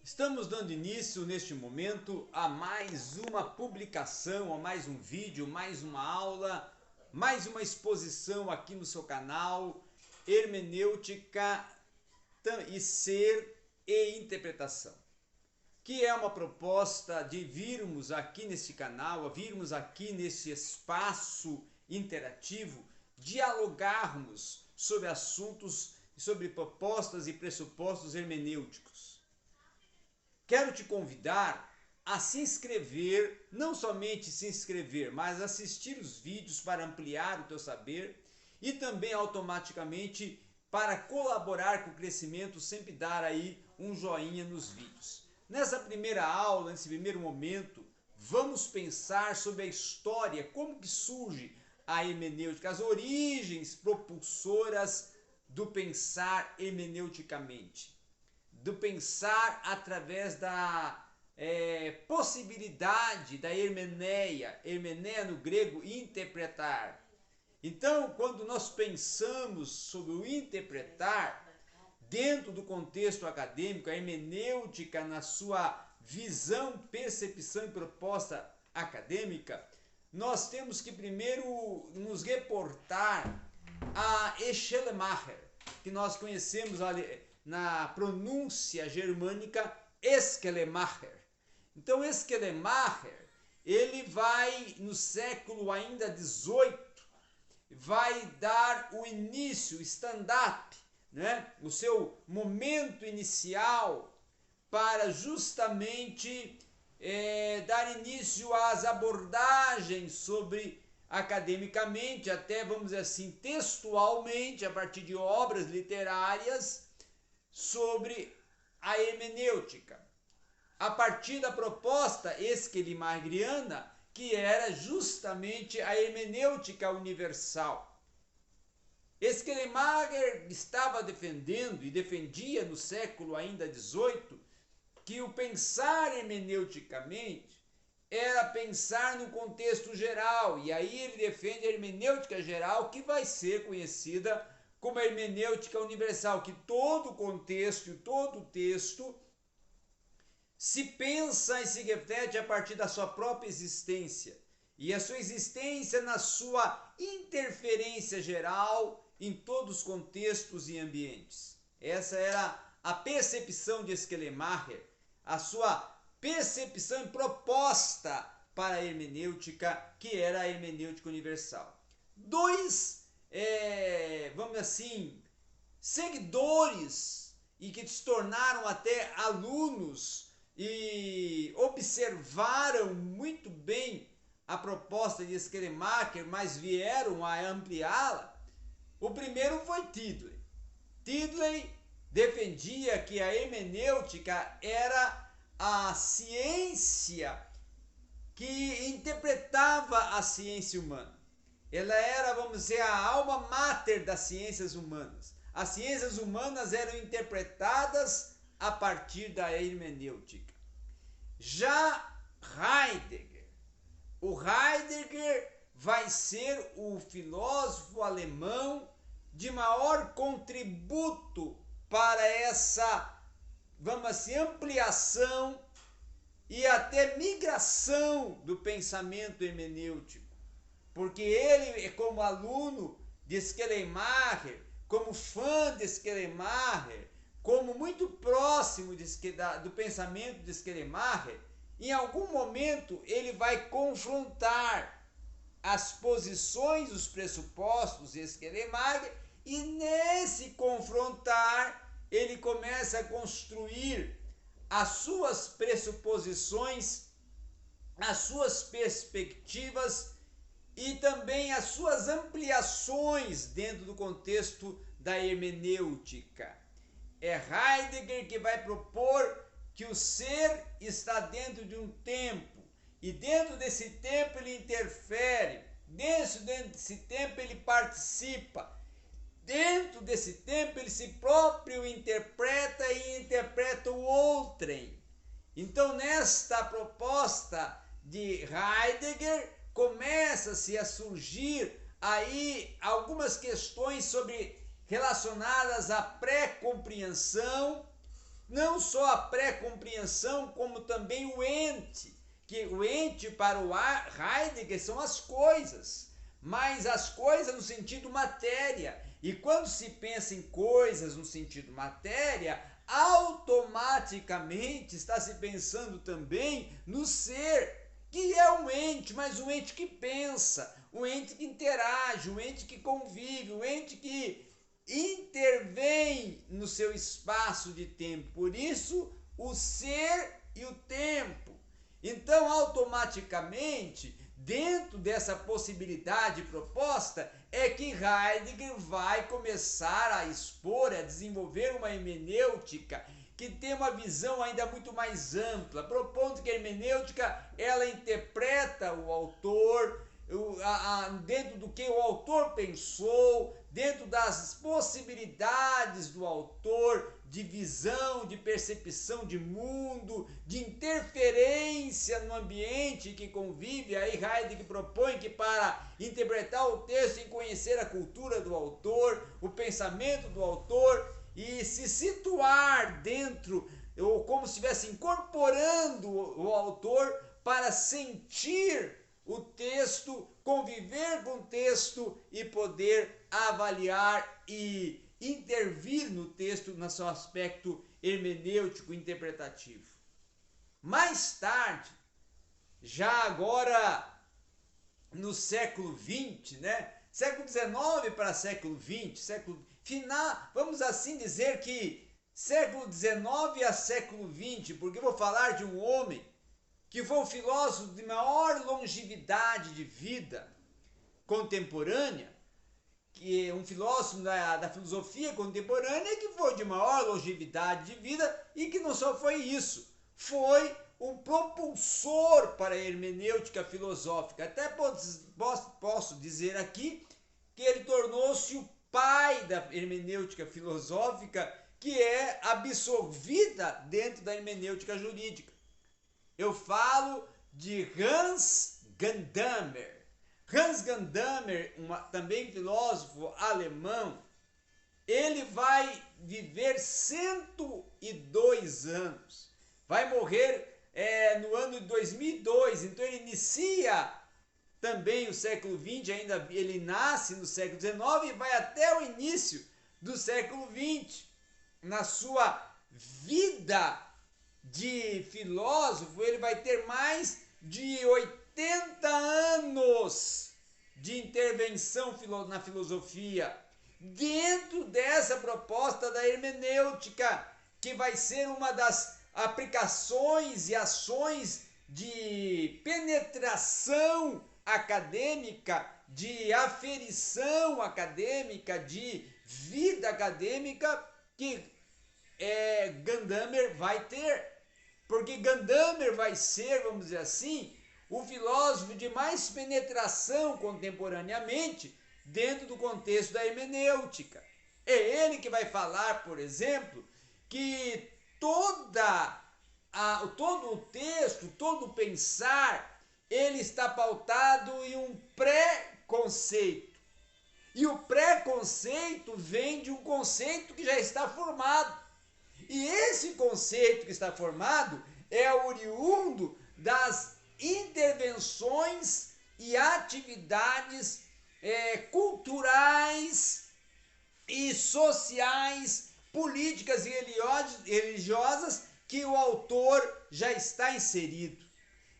Estamos dando início neste momento a mais uma publicação, a mais um vídeo, mais uma aula, mais uma exposição aqui no seu canal Hermenêutica e Ser e Interpretação, que é uma proposta de virmos aqui neste canal, virmos aqui nesse espaço interativo, dialogarmos sobre assuntos, sobre propostas e pressupostos hermenêuticos. Quero te convidar a se inscrever, não somente se inscrever, mas assistir os vídeos para ampliar o teu saber e também automaticamente para colaborar com o crescimento, sempre dar aí um joinha nos vídeos. Nessa primeira aula, nesse primeiro momento, vamos pensar sobre a história, como que surge a hermenêutica, as origens propulsoras do pensar hermeneuticamente, do pensar através da possibilidade da hermeneia no grego, interpretar. Então, quando nós pensamos sobre o interpretar, dentro do contexto acadêmico, a hermenêutica na sua visão, percepção e proposta acadêmica, nós temos que primeiro nos reportar a Schelemacher, que nós conhecemos na pronúncia germânica Schelemacher. Então Schelemacher, ele vai no século ainda XVIII, vai dar o início, o stand-up, né? O seu momento inicial para justamente dar início às abordagens sobre academicamente, até vamos dizer assim, textualmente, a partir de obras literárias, sobre a hermenêutica, a partir da proposta esquelimagriana, que era justamente a hermenêutica universal. Esquelimager estava defendendo e defendia no século ainda XVIII que o pensar hermeneuticamente era pensar no contexto geral, e aí ele defende a hermenêutica geral, que vai ser conhecida como a hermenêutica universal, que todo contexto e todo texto se pensa e se reflete a partir da sua própria existência, e a sua existência na sua interferência geral em todos os contextos e ambientes. Essa era a percepção de Schelemacher, a sua percepção e proposta para a hermenêutica, que era a hermenêutica universal. Vamos assim, seguidores e que se tornaram até alunos e observaram muito bem a proposta de Schelemacher, mas vieram a ampliá-la. O primeiro foi Tilly. Tilly defendia que a hermenêutica era a ciência que interpretava a ciência humana. Ela era, vamos dizer, a alma mater das ciências humanas. As ciências humanas eram interpretadas a partir da hermenêutica. Já Heidegger, o Heidegger vai ser o filósofo alemão de maior contributo para essa, vamos assim, ampliação e até migração do pensamento hermenêutico, porque ele, como aluno de Schelemacher, como fã de Schelemacher, como muito próximo do pensamento de Schelemacher, em algum momento ele vai confrontar as posições, os pressupostos de Schelemacher, e nesse confrontar ele começa a construir as suas pressuposições, as suas perspectivas e também as suas ampliações dentro do contexto da hermenêutica. É Heidegger que vai propor que o ser está dentro de um tempo, e dentro desse tempo ele interfere, dentro desse tempo ele participa, dentro desse tempo ele se próprio interpreta e interpreta o outrem. Então, nesta proposta de Heidegger, começa-se a surgir aí algumas questões relacionadas à pré-compreensão, não só a pré-compreensão, como também o ente, que o ente para o Heidegger são as coisas, mas as coisas no sentido matéria. E quando se pensa em coisas no sentido matéria, automaticamente está se pensando também no ser, que é um ente, mas um ente que pensa, um ente que interage, um ente que convive, um ente que intervém no seu espaço de tempo. Por isso, o ser e o tempo. Então, automaticamente, dentro dessa possibilidade proposta, é que Heidegger vai começar a expor, a desenvolver uma hermenêutica que tem uma visão ainda muito mais ampla, propondo que a hermenêutica ela interpreta o autor dentro do que o autor pensou, dentro das possibilidades do autor de visão, de percepção de mundo, de interferência no ambiente que convive. Aí Heidegger propõe que para interpretar o texto e conhecer a cultura do autor, o pensamento do autor e se situar dentro, ou como se estivesse incorporando o autor para sentir o texto, conviver com o texto e poder avaliar e intervir no texto no seu aspecto hermenêutico interpretativo. Mais tarde, já agora no século XX, né? Século XIX para século XX, século final, vamos assim dizer que século XIX a século XX, porque eu vou falar de um homem que foi o filósofo de maior longevidade de vida contemporânea, que é um filósofo da filosofia contemporânea que foi de maior longevidade de vida e que não só foi isso, foi um propulsor para a hermenêutica filosófica. Até posso dizer aqui que ele tornou-se o pai da hermenêutica filosófica, que é absorvida dentro da hermenêutica jurídica. Eu falo de Hans Gadamer. Hans Gadamer, também filósofo alemão, ele vai viver 102 anos. Vai morrer no ano de 2002, então ele inicia também o século XX, ainda ele nasce no século XIX e vai até o início do século XX. Na sua vida de filósofo, ele vai ter mais de 80 anos de intervenção na filosofia, dentro dessa proposta da hermenêutica, que vai ser uma das aplicações e ações de penetração acadêmica, de aferição acadêmica, de vida acadêmica que Gadamer vai ter, porque Gadamer vai ser, vamos dizer assim, o filósofo de mais penetração contemporaneamente dentro do contexto da hermenêutica. É ele que vai falar, por exemplo, que todo o texto, todo o pensar, ele está pautado em um pré-conceito. E o pré-conceito vem de um conceito que já está formado. E esse conceito que está formado é oriundo das intervenções e atividades culturais e sociais, políticas e religiosas que o autor já está inserido.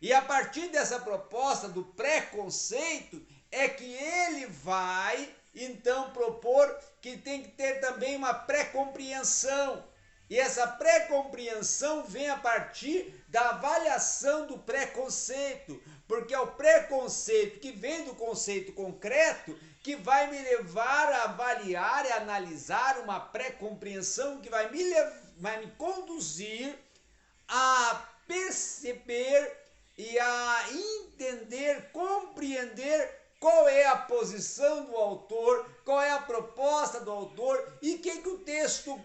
E a partir dessa proposta do preconceito é que ele vai então propor que tem que ter também uma pré-compreensão. E essa pré-compreensão vem a partir da avaliação do preconceito, porque é o preconceito que vem do conceito concreto que vai me levar a avaliar e analisar uma pré-compreensão que vai me conduzir a perceber e a entender, compreender qual é a posição do autor, qual é a proposta do autor e o que o texto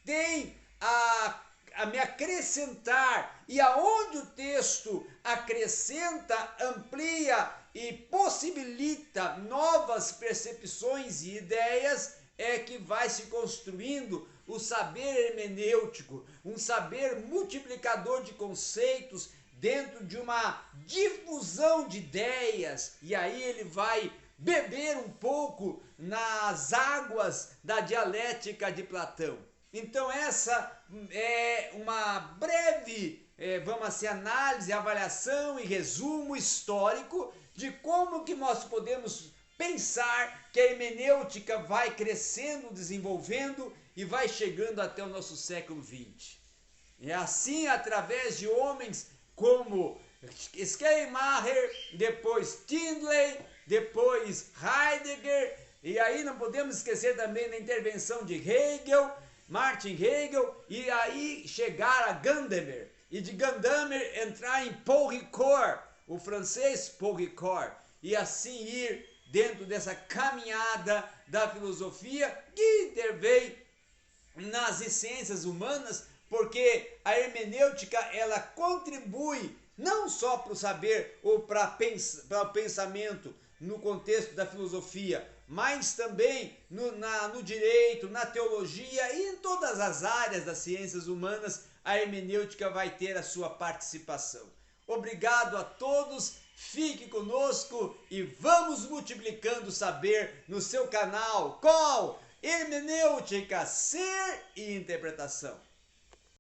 tem a me acrescentar, e aonde o texto acrescenta, amplia e possibilita novas percepções e ideias, é que vai se construindo o saber hermenêutico, um saber multiplicador de conceitos dentro de uma difusão de ideias, e aí ele vai beber um pouco nas águas da dialética de Platão. Então essa é uma breve, vamos assim, análise, avaliação e resumo histórico de como que nós podemos pensar que a hermenêutica vai crescendo, desenvolvendo e vai chegando até o nosso século XX. É assim, através de homens como Schleiermacher, depois Tyndall, depois Heidegger, e aí não podemos esquecer também da intervenção de Hegel, Martin Hegel, e aí chegar a Gadamer, e de Gadamer entrar em Paul Ricoeur, o francês Paul Ricoeur, e assim ir dentro dessa caminhada da filosofia que intervém nas ciências humanas, porque a hermenêutica ela contribui não só para o saber ou para o pensamento no contexto da filosofia, mas também no direito, na teologia e em todas as áreas das ciências humanas, a hermenêutica vai ter a sua participação. Obrigado a todos, fique conosco e vamos multiplicando o saber no seu canal com Hermenêutica, Ser e Interpretação.